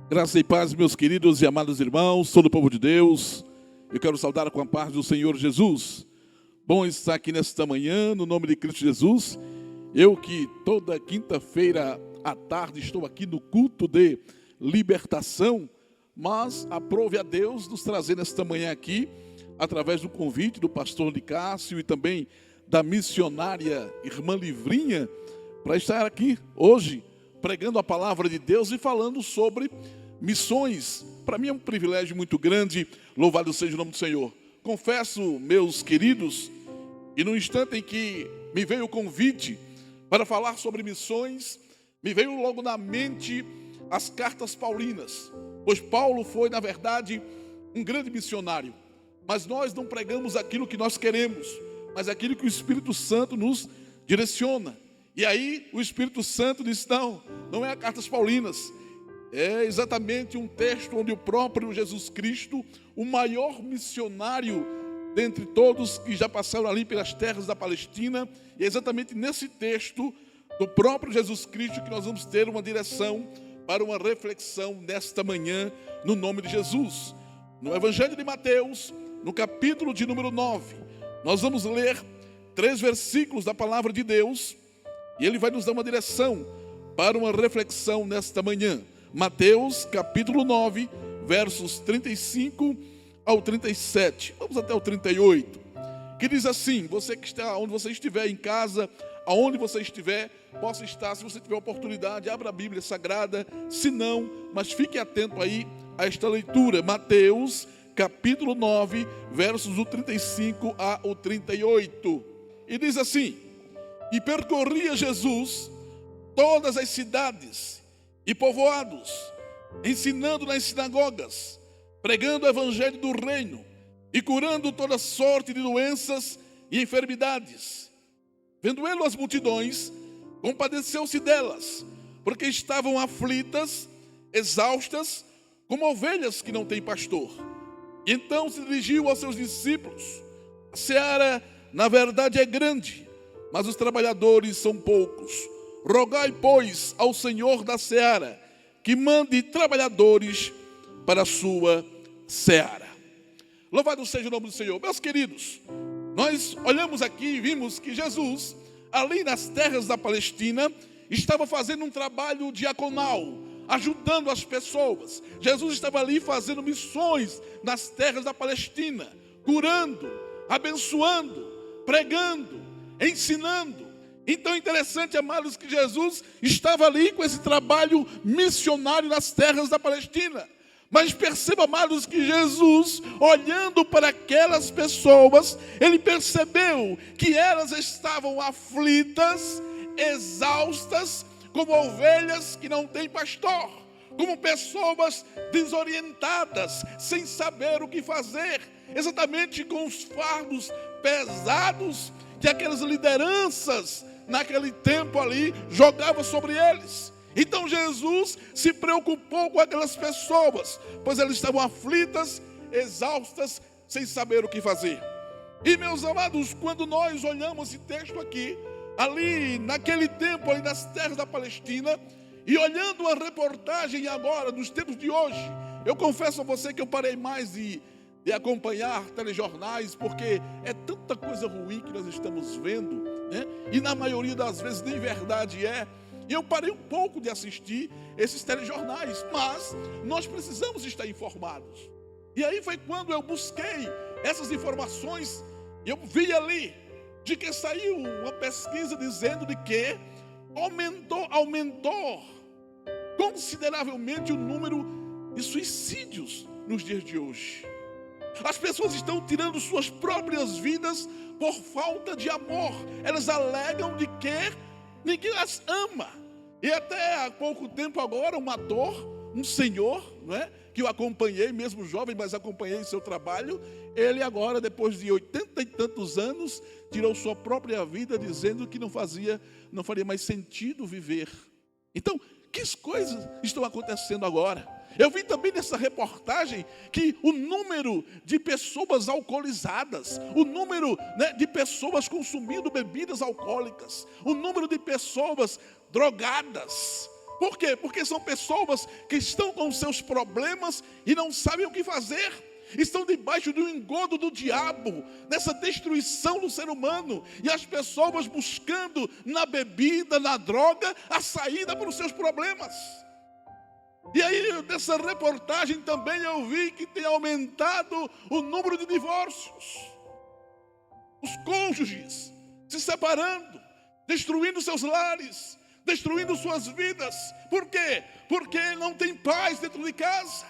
Graça e paz, meus queridos e amados irmãos, todo o povo de Deus. Eu quero saudar com a paz do Senhor Jesus. Bom estar aqui nesta manhã, no nome de Cristo Jesus. Eu que toda quinta-feira à tarde estou aqui no culto de libertação, mas aprove a Deus nos trazer nesta manhã aqui, através do convite do pastor Nicásio e também da missionária irmã Livrinha, para estar aqui hoje, pregando a palavra de Deus e falando sobre missões. Para mim é um privilégio muito grande, louvado seja o nome do Senhor. Confesso, meus queridos, e no instante em que me veio o convite para falar sobre missões, me veio logo na mente as cartas paulinas, pois Paulo foi, na verdade, um grande missionário. Mas nós não pregamos aquilo que nós queremos, mas aquilo que o Espírito Santo nos direciona. E aí o Espírito Santo disse, não é a cartas paulinas, é exatamente um texto onde o próprio Jesus Cristo, o maior missionário dentre todos que já passaram ali pelas terras da Palestina, e é exatamente nesse texto do próprio Jesus Cristo que nós vamos ter uma direção para uma reflexão nesta manhã, no nome de Jesus. No Evangelho de Mateus, no capítulo de número 9, nós vamos ler 3 versículos da palavra de Deus, e ele vai nos dar uma direção para uma reflexão nesta manhã. Mateus, capítulo 9, versos 35 ao 37. Vamos até o 38. Que diz assim, você que está onde você estiver, em casa, aonde você estiver, possa estar, se você tiver oportunidade, abra a Bíblia Sagrada, se não, mas fique atento aí a esta leitura. Mateus, capítulo 9, versos do 35 ao 38. E diz assim, e percorria Jesus todas as cidades e povoados, ensinando nas sinagogas, pregando o evangelho do reino e curando toda sorte de doenças e enfermidades. Vendo ele as multidões, compadeceu-se delas, porque estavam aflitas, exaustas, como ovelhas que não têm pastor. E então se dirigiu aos seus discípulos, a seara na verdade é grande, mas os trabalhadores são poucos. Rogai, pois, ao Senhor da seara, que mande trabalhadores para a sua seara. Louvado seja o nome do Senhor. Meus queridos, nós olhamos aqui e vimos que Jesus, ali nas terras da Palestina, estava fazendo um trabalho diaconal, ajudando as pessoas. Jesus estava ali fazendo missões nas terras da Palestina, curando, abençoando, pregando, ensinando. Então é interessante, amados, que Jesus estava ali com esse trabalho missionário nas terras da Palestina. Mas perceba, amados, que Jesus, olhando para aquelas pessoas, ele percebeu que elas estavam aflitas, exaustas, como ovelhas que não têm pastor, como pessoas desorientadas, sem saber o que fazer, exatamente com os fardos pesados que aquelas lideranças naquele tempo ali jogavam sobre eles. Então Jesus se preocupou com aquelas pessoas, pois elas estavam aflitas, exaustas, sem saber o que fazer. E meus amados, quando nós olhamos esse texto aqui, ali naquele tempo, ali nas terras da Palestina, e olhando a reportagem agora, dos tempos de hoje, eu confesso a você que eu parei mais de acompanhar telejornais, porque é tanta coisa ruim que nós estamos vendo, né? E na maioria das vezes nem verdade é. E eu parei um pouco de assistir esses telejornais, mas nós precisamos estar informados. E aí foi quando eu busquei essas informações, e eu vi ali, de que saiu uma pesquisa dizendo de que aumentou consideravelmente o número de suicídios nos dias de hoje. As pessoas estão tirando suas próprias vidas por falta de amor. Elas alegam de que ninguém as ama. E até há pouco tempo agora, um ator, um senhor, não é? Que eu acompanhei, mesmo jovem, mas acompanhei seu trabalho. Ele agora, depois de 80 e tantos anos, tirou sua própria vida, dizendo que não faria mais sentido viver. Então, que coisas estão acontecendo agora? Eu vi também nessa reportagem que o número de pessoas alcoolizadas, o número, né, de pessoas consumindo bebidas alcoólicas, o número de pessoas drogadas, Por quê? Porque são pessoas que estão com seus problemas e não sabem o que fazer. Estão debaixo do engodo do diabo, dessa destruição do ser humano. E as pessoas buscando na bebida, na droga, a saída para os seus problemas. E aí, nessa reportagem também eu vi que tem aumentado o número de divórcios. Os cônjuges se separando, destruindo seus lares, destruindo suas vidas. Por quê? Porque não tem paz dentro de casa.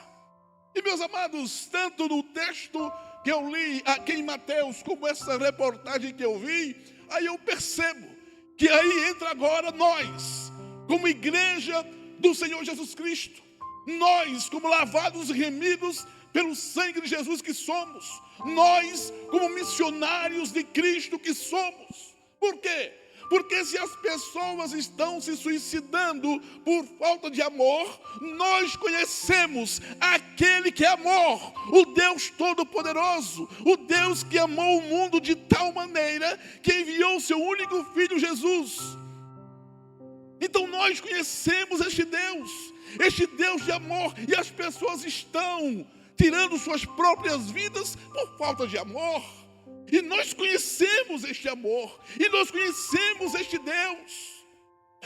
E meus amados, tanto no texto que eu li aqui em Mateus, como essa reportagem que eu vi, aí eu percebo que aí entra agora nós, como igreja do Senhor Jesus Cristo, nós como lavados e remidos pelo sangue de Jesus que somos, nós como missionários de Cristo que somos. Por quê? Porque se as pessoas estão se suicidando por falta de amor, nós conhecemos aquele que é amor, o Deus Todo-Poderoso, o Deus que amou o mundo de tal maneira que enviou o seu único Filho Jesus. Então nós conhecemos este Deus de amor, e as pessoas estão tirando suas próprias vidas por falta de amor. E nós conhecemos este amor, e nós conhecemos este Deus.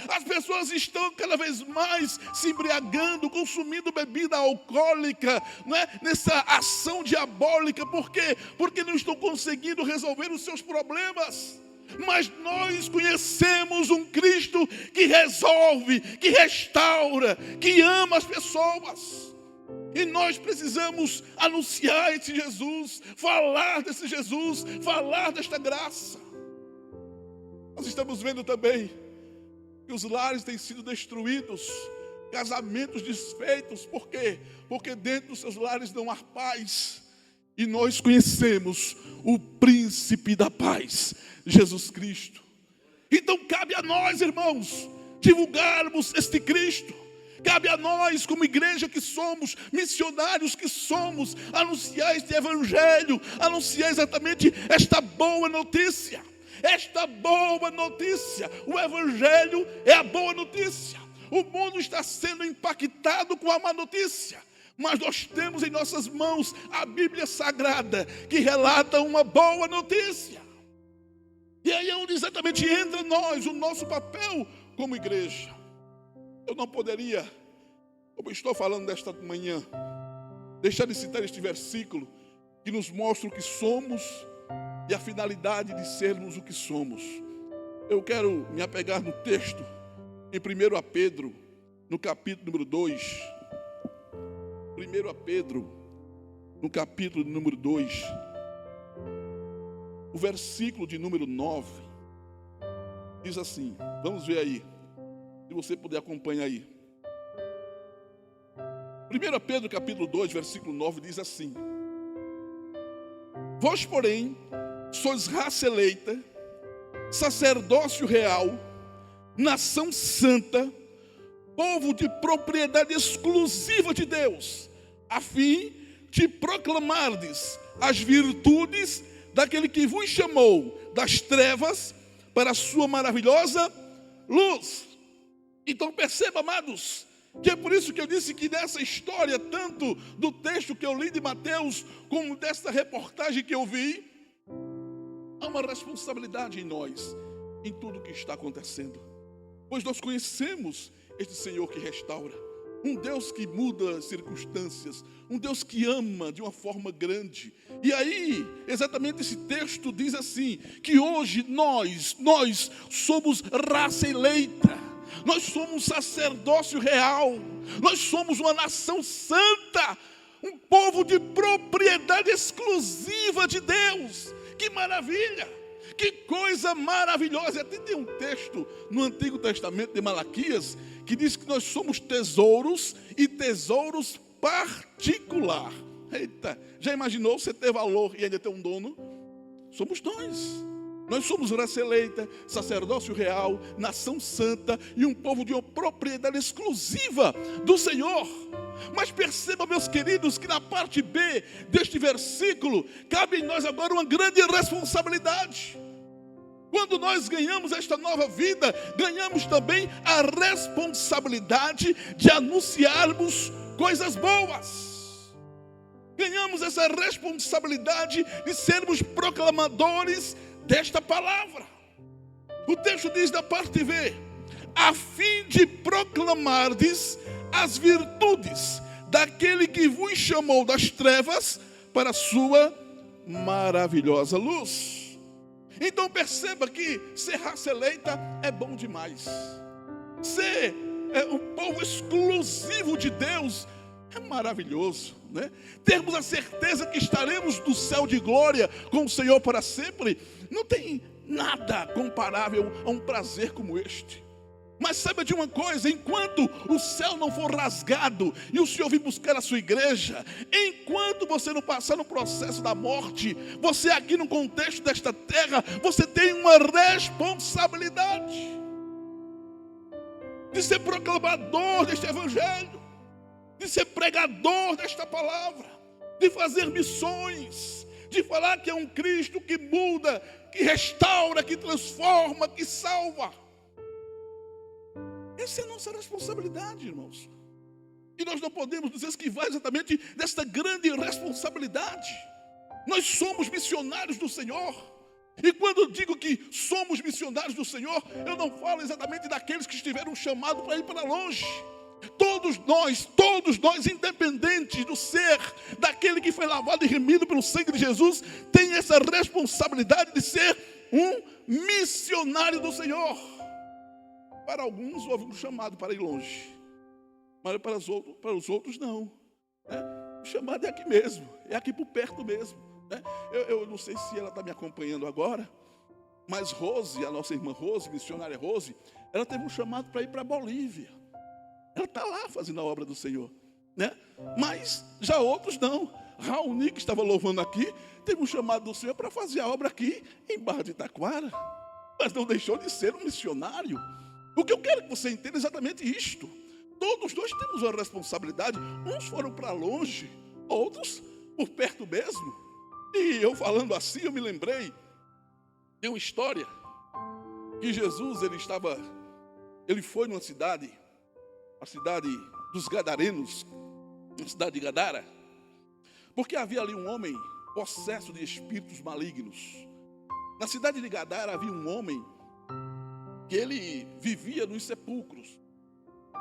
As pessoas estão cada vez mais se embriagando, consumindo bebida alcoólica, não é? Nessa ação diabólica. Por quê? Porque não estão conseguindo resolver os seus problemas. Mas nós conhecemos um Cristo que resolve, que restaura, que ama as pessoas. E nós precisamos anunciar esse Jesus, falar desse Jesus, falar desta graça. Nós estamos vendo também que os lares têm sido destruídos, casamentos desfeitos. Por quê? Porque dentro dos seus lares não há paz. E nós conhecemos o príncipe da paz, Jesus Cristo. Então cabe a nós, irmãos, divulgarmos este Cristo. Cabe a nós, como igreja que somos, missionários que somos, anunciar este evangelho, anunciar exatamente esta boa notícia. Esta boa notícia, o evangelho é a boa notícia. O mundo está sendo impactado com a má notícia, mas nós temos em nossas mãos a Bíblia Sagrada, que relata uma boa notícia. E aí é onde exatamente entra nós, o nosso papel como igreja. Eu não poderia, como estou falando desta manhã, deixar de citar este versículo que nos mostra o que somos e a finalidade de sermos o que somos. Eu quero me apegar no texto em 1 Pedro, no capítulo número 2. 1 Pedro, no capítulo número 2, o versículo de número 9, diz assim, vamos ver aí. Se você puder acompanhar aí. 1 Pedro capítulo 2, versículo 9 diz assim: Vós, porém, sois raça eleita, sacerdócio real, nação santa, povo de propriedade exclusiva de Deus, a fim de proclamardes as virtudes daquele que vos chamou das trevas para a sua maravilhosa luz. Então perceba, amados, que é por isso que eu disse que nessa história, tanto do texto que eu li de Mateus, como desta reportagem que eu vi, há uma responsabilidade em nós, em tudo que está acontecendo. Pois nós conhecemos este Senhor que restaura, um Deus que muda as circunstâncias, um Deus que ama de uma forma grande. E aí, exatamente esse texto diz assim, que hoje nós somos raça eleita. Nós somos um sacerdócio real, nós somos uma nação santa, um povo de propriedade exclusiva de Deus. Que maravilha, que coisa maravilhosa. Até tem um texto no Antigo Testamento de Malaquias que diz que nós somos tesouros e tesouros particular. Eita, já imaginou você ter valor e ainda ter um dono? Somos nós. Nós somos raça eleita, sacerdócio real, nação santa e um povo de uma propriedade exclusiva do Senhor. Mas perceba, meus queridos, que na parte B deste versículo, cabe em nós agora uma grande responsabilidade. Quando nós ganhamos esta nova vida, ganhamos também a responsabilidade de anunciarmos coisas boas. Ganhamos essa responsabilidade de sermos proclamadores desta palavra. O texto diz da parte B: a fim de proclamardes as virtudes daquele que vos chamou das trevas para a sua maravilhosa luz. Então perceba que ser raça eleita é bom demais. Ser um povo exclusivo de Deus é maravilhoso, né? Termos a certeza que estaremos no céu de glória com o Senhor para sempre, não tem nada comparável a um prazer como este. Mas saiba de uma coisa: enquanto o céu não for rasgado e o Senhor vir buscar a sua igreja, enquanto você não passar no processo da morte, você aqui no contexto desta terra, você tem uma responsabilidade de ser proclamador deste evangelho, de ser pregador desta palavra, de fazer missões, de falar que é um Cristo que muda, que restaura, que transforma, que salva. Essa é a nossa responsabilidade, irmãos. E nós não podemos nos esquivar exatamente desta grande responsabilidade. Nós somos missionários do Senhor. E quando eu digo que somos missionários do Senhor, eu não falo exatamente daqueles que estiveram chamados para ir para longe. Todos nós, independente do ser, daquele que foi lavado e remido pelo sangue de Jesus, tem essa responsabilidade de ser um missionário do Senhor. Para alguns houve um chamado para ir longe, mas para os outros não. O chamado é aqui mesmo, é aqui por perto mesmo. Eu não sei se ela está me acompanhando agora, mas Rose, a nossa irmã Rose, missionária Rose, ela teve um chamado para ir para a Bolívia. Ela está lá fazendo a obra do Senhor, né? Mas já outros não. Raoni, que estava louvando aqui, teve um chamado do Senhor para fazer a obra aqui em Barra de Taquara, mas não deixou de ser um missionário. O que eu quero que você entenda é exatamente isto. Todos nós temos uma responsabilidade. Uns foram para longe, outros por perto mesmo. E eu falando assim, eu me lembrei de uma história que Jesus, ele foi numa cidade, a cidade dos Gadarenos, na cidade de Gadara, porque havia ali um homem possesso de espíritos malignos. Na cidade de Gadara havia um homem que ele vivia nos sepulcros.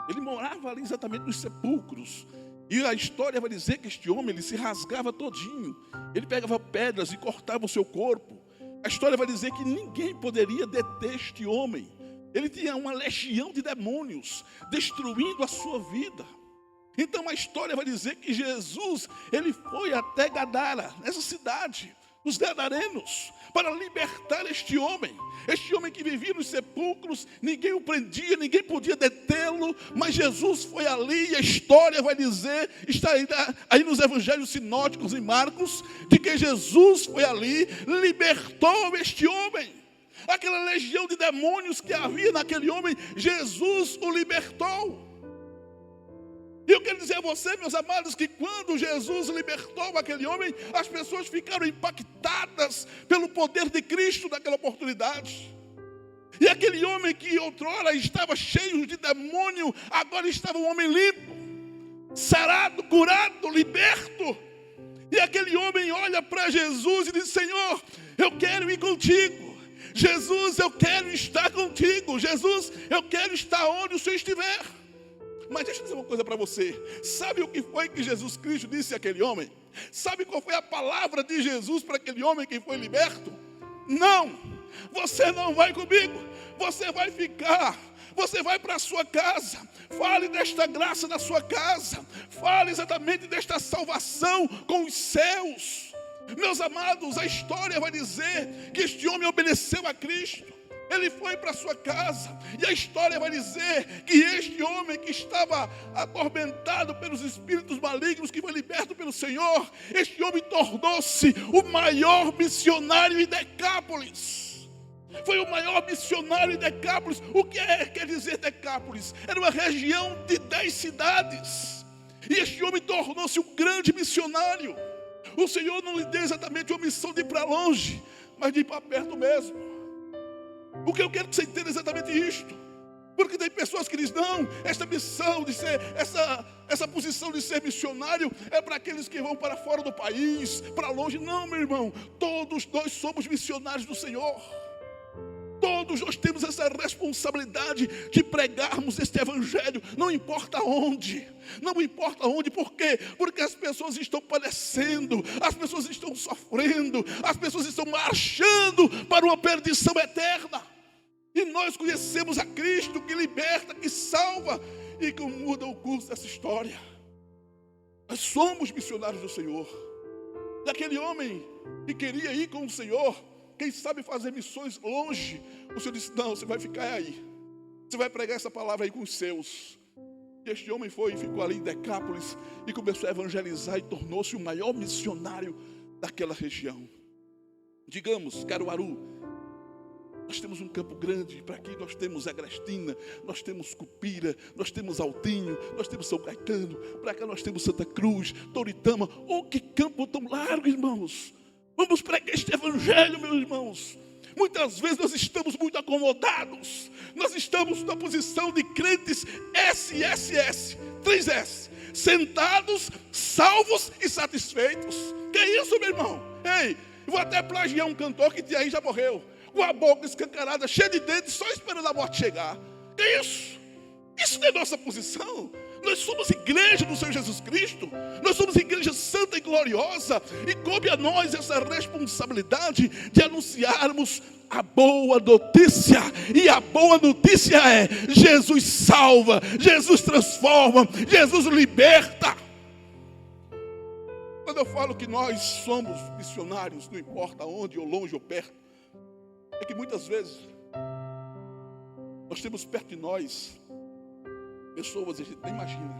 Ele morava ali exatamente nos sepulcros. E a história vai dizer que este homem, ele se rasgava todinho. Ele pegava pedras e cortava o seu corpo. A história vai dizer que ninguém poderia deter este homem. Ele tinha uma legião de demônios destruindo a sua vida. Então a história vai dizer que Jesus, ele foi até Gadara, nessa cidade, os Gadarenos, para libertar este homem que vivia nos sepulcros. Ninguém o prendia, ninguém podia detê-lo, mas Jesus foi ali, e a história vai dizer, está aí nos evangelhos sinóticos em Marcos, de que Jesus foi ali, libertou este homem. Aquela legião de demônios que havia naquele homem, Jesus o libertou. E eu quero dizer a você, meus amados, que quando Jesus libertou aquele homem, as pessoas ficaram impactadas pelo poder de Cristo naquela oportunidade. E aquele homem que outrora estava cheio de demônio, agora estava um homem limpo, sarado, curado, liberto. E aquele homem olha para Jesus e diz: Senhor, eu quero ir contigo. Jesus, eu quero estar contigo. Jesus, eu quero estar onde o Senhor estiver. Mas deixa eu dizer uma coisa para você. Sabe o que foi que Jesus Cristo disse àquele homem? Sabe qual foi a palavra de Jesus para aquele homem que foi liberto? Não, você não vai comigo. Você vai ficar. Você vai para a sua casa. Fale desta graça na sua casa. Fale exatamente desta salvação com os céus. Meus amados, a história vai dizer que este homem obedeceu a Cristo. Ele foi para sua casa, e a história vai dizer que este homem que estava atormentado pelos espíritos malignos, que foi liberto pelo Senhor, este homem tornou-se o maior missionário em Decápolis. Foi o maior missionário em Decápolis. O que quer dizer Decápolis? Era uma região de 10 cidades. E este homem tornou-se um grande missionário. O Senhor não lhe deu exatamente uma missão de ir para longe, mas de ir para perto mesmo. O que eu quero que você entenda é exatamente isto. Porque tem pessoas que dizem, não, esta missão de ser, essa posição de ser missionário é para aqueles que vão para fora do país, para longe. Não, meu irmão, todos nós somos missionários do Senhor. Todos nós temos essa responsabilidade de pregarmos este evangelho, não importa onde. Não importa onde, por quê? Porque as pessoas estão padecendo, as pessoas estão sofrendo, as pessoas estão marchando para uma perdição eterna. E nós conhecemos a Cristo que liberta, que salva e que muda o curso dessa história. Nós somos missionários do Senhor. E aquele homem que queria ir com o Senhor, quem sabe fazer missões longe, o Senhor disse, não, você vai ficar aí. Você vai pregar essa palavra aí com os seus. E este homem foi e ficou ali em Decápolis e começou a evangelizar e tornou-se o maior missionário daquela região. Digamos, Caruaru, nós temos um Campo Grande, para aqui nós temos Agrestina, nós temos Cupira, nós temos Altinho, nós temos São Caetano, para cá nós temos Santa Cruz, Toritama. Oh, que campo tão largo, irmãos! Vamos pregar este evangelho, meus irmãos. Muitas vezes nós estamos muito acomodados, nós estamos na posição de crentes SSS, 3S, sentados, salvos e satisfeitos. Que é isso, meu irmão? Ei, vou até plagiar um cantor que aí já morreu, com a boca escancarada, cheia de dentes, só esperando a morte chegar. Que é isso? Isso não é nossa posição. Nós somos igreja do Senhor Jesus Cristo. Nós somos igreja santa e gloriosa. E coube a nós essa responsabilidade de anunciarmos a boa notícia. E a boa notícia é: Jesus salva, Jesus transforma, Jesus liberta. Quando eu falo que nós somos missionários, não importa onde, ou longe ou perto, é que muitas vezes nós temos perto de nós pessoas, a gente nem imagina,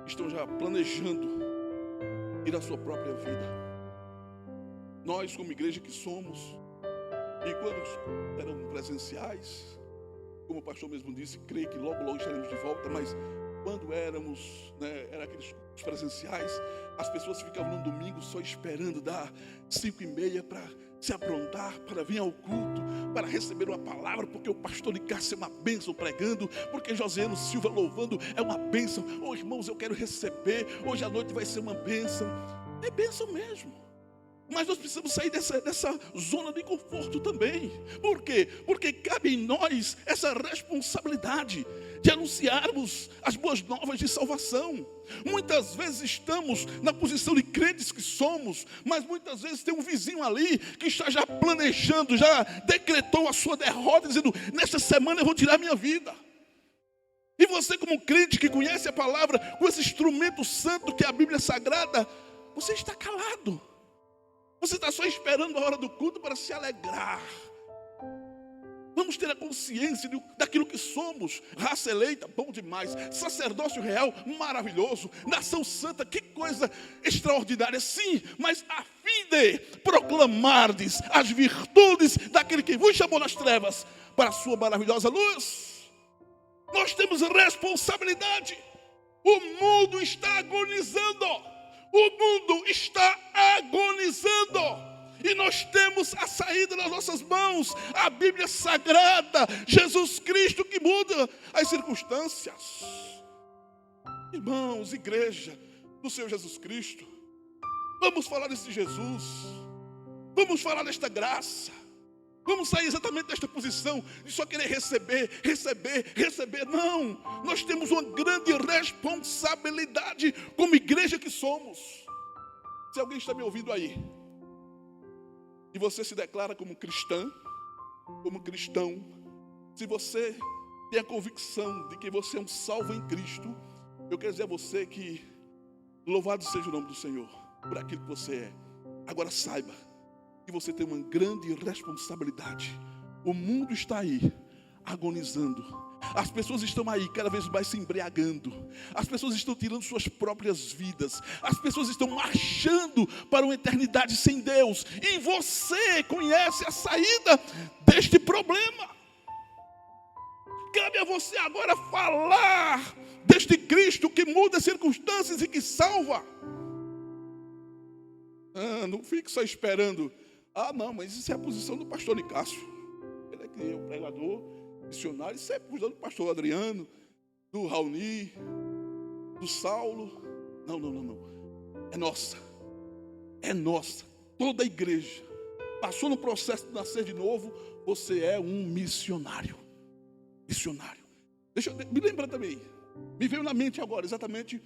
estão já planejando ir à sua própria vida. Nós, como igreja que somos, e quando eram presenciais, como o pastor mesmo disse, creio que logo estaremos de volta, mas quando éramos, era aqueles cultos presenciais, as pessoas ficavam no domingo só esperando dar 5:30 para se aprontar, para vir ao culto, para receber uma palavra, porque o pastor de Cássio é uma bênção pregando, porque Josiano Silva louvando é uma bênção. Oh, irmãos, eu quero receber, hoje à noite vai ser uma bênção. É bênção mesmo. Mas nós precisamos sair dessa zona de conforto também. Por quê? Porque cabe em nós essa responsabilidade de anunciarmos as boas novas de salvação. Muitas vezes estamos na posição de crentes que somos, mas muitas vezes tem um vizinho ali que está já planejando, já decretou a sua derrota, dizendo: nesta semana eu vou tirar minha vida. E você, como crente que conhece a palavra, com esse instrumento santo que é a Bíblia Sagrada, você está calado. Você está só esperando a hora do culto para se alegrar. Vamos ter a consciência daquilo que somos. Raça eleita, bom demais. Sacerdócio real, maravilhoso. Nação santa, que coisa extraordinária. Sim, mas a fim de proclamardes as virtudes daquele que vos chamou nas trevas para a sua maravilhosa luz. Nós temos responsabilidade. O mundo está agonizando. O mundo está agonizando. E nós temos a saída nas nossas mãos, a Bíblia Sagrada, Jesus Cristo que muda as circunstâncias. Irmãos, igreja do Senhor Jesus Cristo, vamos falar desse Jesus, vamos falar desta graça, vamos sair exatamente desta posição de só querer receber. Não, nós temos uma grande responsabilidade como igreja que somos. Se alguém está me ouvindo aí, e você se declara como cristã, como cristão, se você tem a convicção de que você é um salvo em Cristo, eu quero dizer a você que louvado seja o nome do Senhor por aquilo que você é. Agora saiba que você tem uma grande responsabilidade. O mundo está aí, agonizando. As pessoas estão aí cada vez mais se embriagando. As pessoas estão tirando suas próprias vidas. As pessoas estão marchando para uma eternidade sem Deus. E você conhece a saída deste problema. Cabe a você agora falar deste Cristo que muda as circunstâncias e que salva. Não fique só esperando. Não, mas isso é a posição do pastor Nicásio. Ele é que é o pregador, missionário. Isso é do pastor Adriano, do Raoni, do Saulo. Não. É nossa. É nossa. Toda a igreja passou no processo de nascer de novo. Você é um missionário. Missionário. Me lembra também. Me veio na mente agora, exatamente,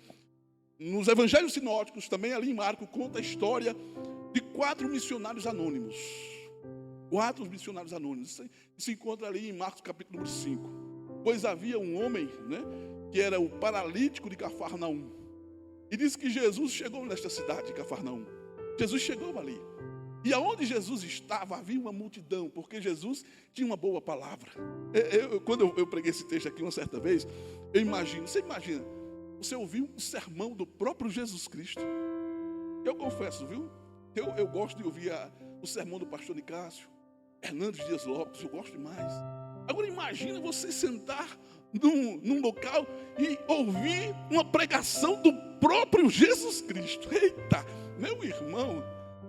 nos evangelhos sinóticos, também ali em Marcos, conta a história de 4 missionários anônimos. 4 missionários anônimos. Isso se encontra ali em Marcos capítulo número 5. Pois havia um homem, né, que era o paralítico de Cafarnaum. E diz que Jesus chegou nesta cidade de Cafarnaum. Jesus chegou ali. E aonde Jesus estava, havia uma multidão, porque Jesus tinha uma boa palavra. Quando eu preguei esse texto aqui uma certa vez, você imagina, você ouviu um sermão do próprio Jesus Cristo. Eu confesso, viu? Eu gosto de ouvir o sermão do pastor Nicásio, Hernandes Dias Lopes, eu gosto demais. Agora imagina você sentar num local e ouvir uma pregação do próprio Jesus Cristo. Eita, meu irmão,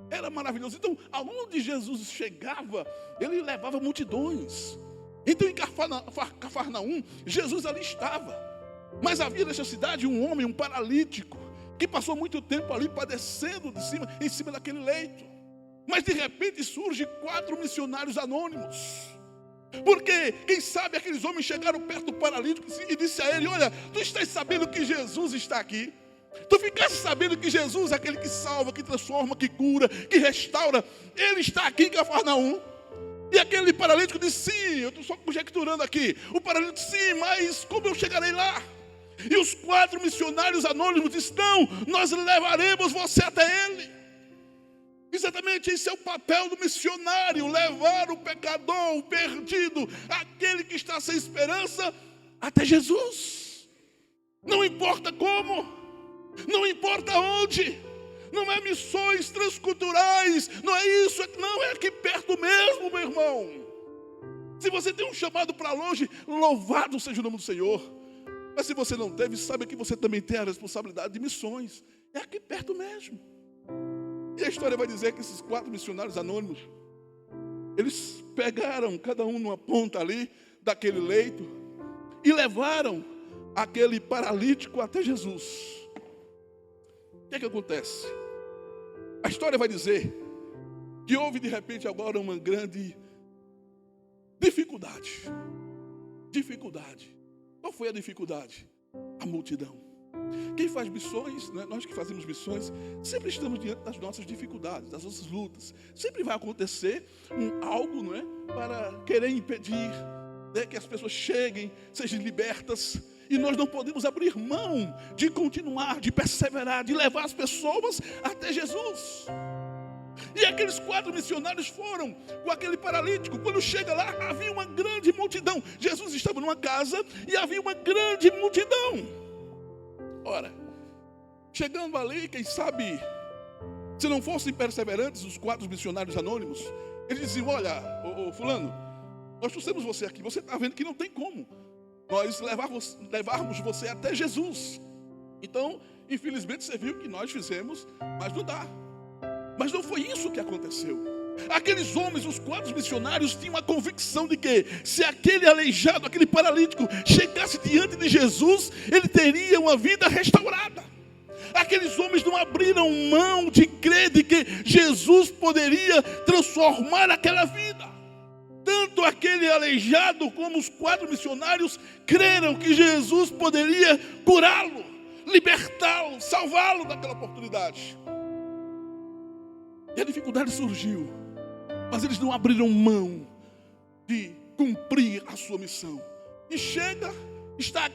era maravilhoso. Então, aonde Jesus chegava, ele levava multidões. Então, em Cafarnaum, Jesus ali estava. Mas havia nessa cidade um homem, um paralítico, que passou muito tempo ali padecendo em cima daquele leito. Mas de repente surgem 4 missionários anônimos. Porque, quem sabe, aqueles homens chegaram perto do paralítico e disse a ele: olha, tu estás sabendo que Jesus está aqui? Tu ficaste sabendo que Jesus, aquele que salva, que transforma, que cura, que restaura, ele está aqui em Cafarnaum? E aquele paralítico disse: sim, eu estou só conjecturando aqui. O paralítico disse: sim, mas como eu chegarei lá? E os 4 missionários anônimos disseram: não, nós levaremos você até ele. Exatamente, esse é o papel do missionário: levar o pecador, o perdido, aquele que está sem esperança, até Jesus. Não importa como, não importa onde, não é missões transculturais, não é isso, não, é aqui perto mesmo, meu irmão. Se você tem um chamado para longe, louvado seja o nome do Senhor. Mas se você não teve, sabe que você também tem a responsabilidade de missões, é aqui perto mesmo. E a história vai dizer que esses 4 missionários anônimos, eles pegaram cada um numa ponta ali daquele leito e levaram aquele paralítico até Jesus. O que acontece? A história vai dizer que houve de repente agora uma grande dificuldade. Qual foi a dificuldade? A multidão. Quem faz missões, né, nós que fazemos missões, sempre estamos diante das nossas dificuldades, das nossas lutas. Sempre vai acontecer algo, não é, para querer impedir, né, que as pessoas cheguem, sejam libertas. E nós não podemos abrir mão de continuar, de perseverar, de levar as pessoas até Jesus. E aqueles 4 missionários foram com aquele paralítico. Quando chega lá, havia uma grande multidão. Jesus estava numa casa e havia uma grande multidão. Ora, chegando ali, quem sabe, se não fossem perseverantes os 4 missionários anônimos, eles diziam: olha, fulano, nós trouxemos você aqui, você está vendo que não tem como nós levarmos você até Jesus. Então, infelizmente, você viu que nós fizemos, mas não dá. Mas não foi isso que aconteceu. Aqueles homens, os 4 missionários, tinham a convicção de que se aquele aleijado, aquele paralítico chegasse diante de Jesus, ele teria uma vida restaurada. Aqueles homens não abriram mão de crer de que Jesus poderia transformar aquela vida. Tanto aquele aleijado como os 4 missionários creram que Jesus poderia curá-lo, libertá-lo, salvá-lo daquela oportunidade. E a dificuldade surgiu, mas eles não abriram mão de cumprir a sua missão. E está a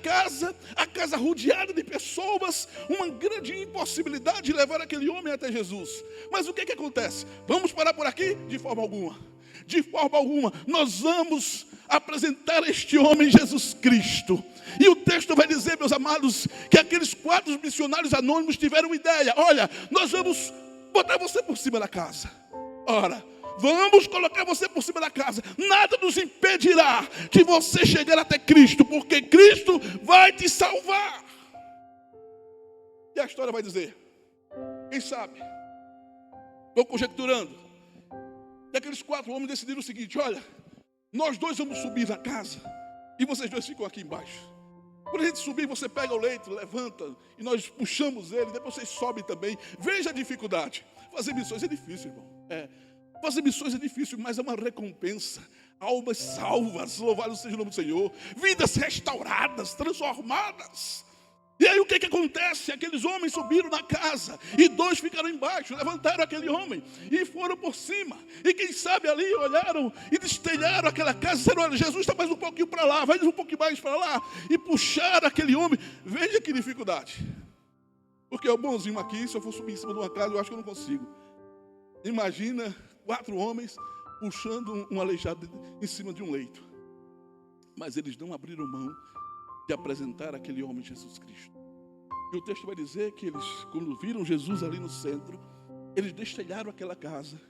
casa rodeada de pessoas, uma grande impossibilidade de levar aquele homem até Jesus. Mas o que acontece? Vamos parar por aqui? De forma alguma. De forma alguma. Nós vamos apresentar este homem Jesus Cristo. E o texto vai dizer, meus amados, que aqueles 4 missionários anônimos tiveram uma ideia: olha, nós vamos botar você por cima da casa. Ora, vamos colocar você por cima da casa. Nada nos impedirá de você chegar até Cristo, porque Cristo vai te salvar. E a história vai dizer, quem sabe, estou conjecturando, que aqueles 4 homens decidiram o seguinte: olha, nós dois vamos subir na casa e vocês dois ficam aqui embaixo. Quando a gente subir, você pega o leito, levanta e nós puxamos ele, depois vocês sobem também. Veja a dificuldade. Fazer missões é difícil, irmão. Fazer missões é difícil, mas é uma recompensa. Almas salvas, louvado seja o nome do Senhor. Vidas restauradas, transformadas. E aí o que acontece? Aqueles homens subiram na casa e dois ficaram embaixo, levantaram aquele homem e foram por cima. E quem sabe ali olharam e destelharam aquela casa e disseram: olha, Jesus está mais um pouquinho para lá, vai um pouquinho mais para lá. E puxaram aquele homem. Veja que dificuldade. Porque o bonzinho aqui, se eu for subir em cima de uma casa, eu acho que eu não consigo. Imagina 4 homens puxando um aleijado em cima de um leito. Mas eles não abriram mão de apresentar aquele homem Jesus Cristo. E o texto vai dizer que eles, quando viram Jesus ali no centro, eles destelharam aquela casa.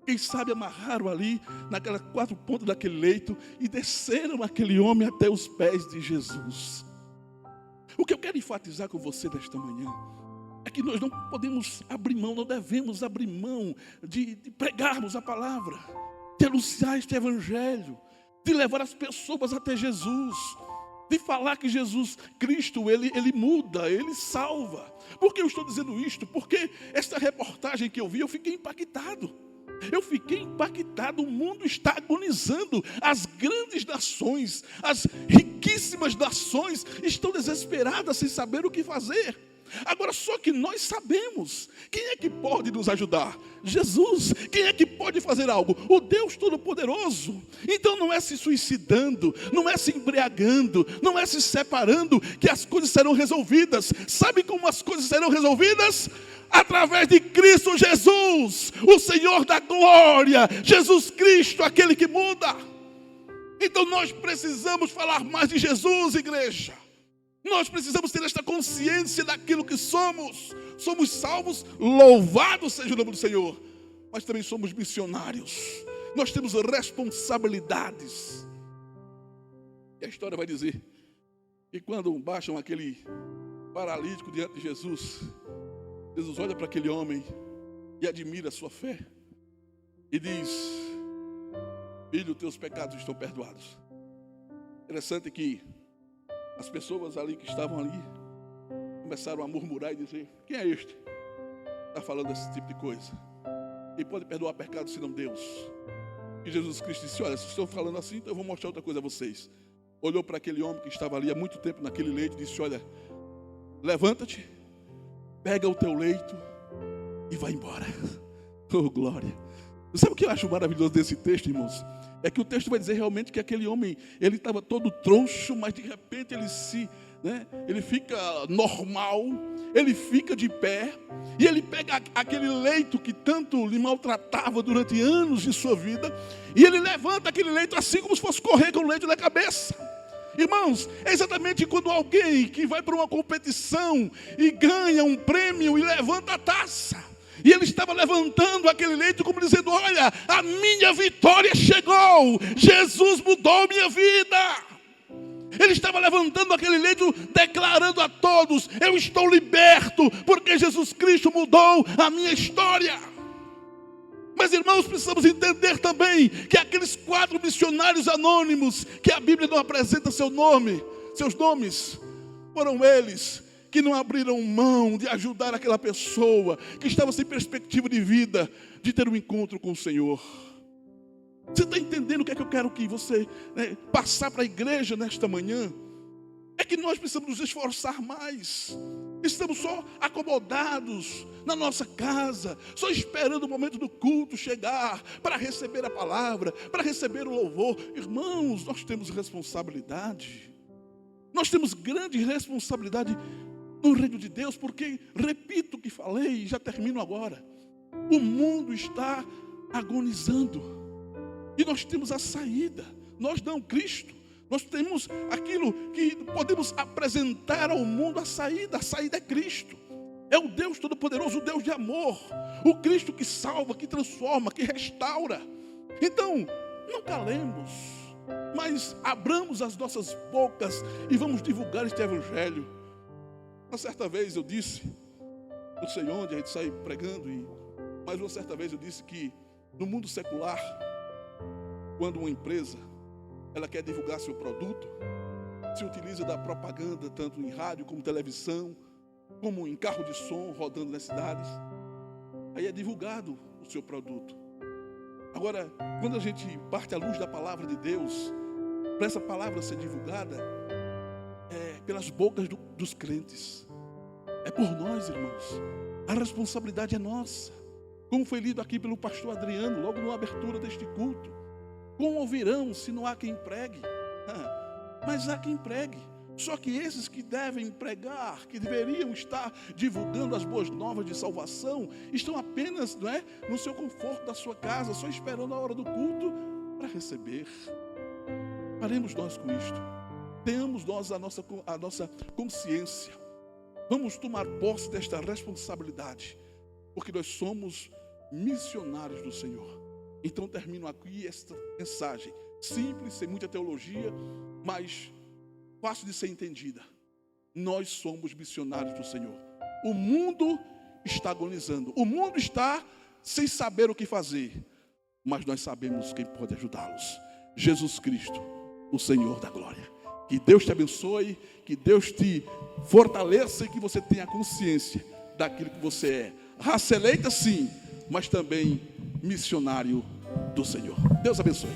Quem sabe amarraram ali, naquelas 4 pontas daquele leito, e desceram aquele homem até os pés de Jesus. O que eu quero enfatizar com você nesta manhã é que nós não podemos abrir mão, não devemos abrir mão de pregarmos a palavra, de anunciar este evangelho, de levar as pessoas até Jesus, de falar que Jesus Cristo, ele muda, ele salva. Por que eu estou dizendo isto? Porque esta reportagem que eu vi, eu fiquei impactado. O mundo está agonizando. As grandes nações, as riquíssimas nações estão desesperadas sem saber o que fazer. Agora, só que nós sabemos quem é que pode nos ajudar? Jesus. Quem é que pode fazer algo? O Deus Todo-Poderoso. Então não é se suicidando, não é se embriagando, não é se separando que as coisas serão resolvidas. Sabe como as coisas serão resolvidas? Através de Cristo Jesus, o Senhor da glória, Jesus Cristo, aquele que muda. Então nós precisamos falar mais de Jesus, igreja. Nós precisamos ter esta consciência daquilo que somos. Somos salvos, louvado seja o nome do Senhor. Mas também somos missionários. Nós temos responsabilidades. E a história vai dizer que quando baixam aquele paralítico diante de Jesus, Jesus olha para aquele homem e admira a sua fé. E diz: filho, teus pecados estão perdoados. Interessante que as pessoas ali que estavam ali começaram a murmurar e dizer: quem é este? Está falando esse tipo de coisa. Quem pode perdoar pecados senão Deus? E Jesus Cristo disse: olha, se estão falando assim, então eu vou mostrar outra coisa a vocês. Olhou para aquele homem que estava ali há muito tempo naquele leito e disse: olha, levanta-te, pega o teu leito e vai embora. Oh, glória. Sabe o que eu acho maravilhoso desse texto, irmãos? É que o texto vai dizer realmente que aquele homem, ele estava todo troncho, mas de repente ele fica normal, ele fica de pé, e ele pega aquele leito que tanto lhe maltratava durante anos de sua vida, e ele levanta aquele leito assim como se fosse correr com o leito na cabeça. Irmãos, é exatamente quando alguém que vai para uma competição e ganha um prêmio e levanta a taça. E ele estava levantando aquele leito como dizendo: olha, a minha vitória chegou, Jesus mudou minha vida. Ele estava levantando aquele leito, declarando a todos: eu estou liberto, porque Jesus Cristo mudou a minha história. Mas, irmãos, precisamos entender também que aqueles 4 missionários anônimos, que a Bíblia não apresenta seus nomes, foram eles que não abriram mão de ajudar aquela pessoa que estava sem perspectiva de vida, de ter um encontro com o Senhor. Você está entendendo o que é que eu quero que você passar para a igreja nesta manhã? É que nós precisamos nos esforçar mais. Estamos só acomodados na nossa casa, só esperando o momento do culto chegar para receber a palavra, para receber o louvor. Irmãos, nós temos responsabilidade. Nós temos grande responsabilidade no reino de Deus, porque, repito o que falei, já termino agora. O mundo está agonizando e nós temos a saída. Nós não, Cristo. Nós temos aquilo que podemos apresentar ao mundo, a saída é Cristo. É o Deus Todo-Poderoso, o Deus de amor, o Cristo que salva, que transforma, que restaura. Então, não calemos, mas abramos as nossas bocas e vamos divulgar este evangelho. Uma certa vez eu disse, não sei onde, a gente sai pregando, mas uma certa vez eu disse que no mundo secular, quando uma empresa ela quer divulgar seu produto, se utiliza da propaganda tanto em rádio como televisão, como em carro de som rodando nas cidades. Aí é divulgado o seu produto. Agora, quando a gente parte à luz da palavra de Deus, para essa palavra ser divulgada, é pelas bocas dos crentes. É por nós, irmãos. A responsabilidade é nossa. Como foi lido aqui pelo pastor Adriano, logo na abertura deste culto. Como ouvirão se não há quem pregue? Mas há quem pregue. Só que esses que devem pregar, que deveriam estar divulgando as boas novas de salvação, estão apenas, no seu conforto da sua casa, só esperando a hora do culto para receber. Faremos nós com isto. Tenhamos nós a nossa consciência. Vamos tomar posse desta responsabilidade, porque nós somos missionários do Senhor. Então termino aqui esta mensagem, simples, sem muita teologia, mas fácil de ser entendida. Nós somos missionários do Senhor. O mundo está agonizando, o mundo está sem saber o que fazer, mas nós sabemos quem pode ajudá-los. Jesus Cristo, o Senhor da glória. Que Deus te abençoe, que Deus te fortaleça e que você tenha consciência daquilo que você é. Raça eleita sim, mas também missionário do Senhor. Deus abençoe.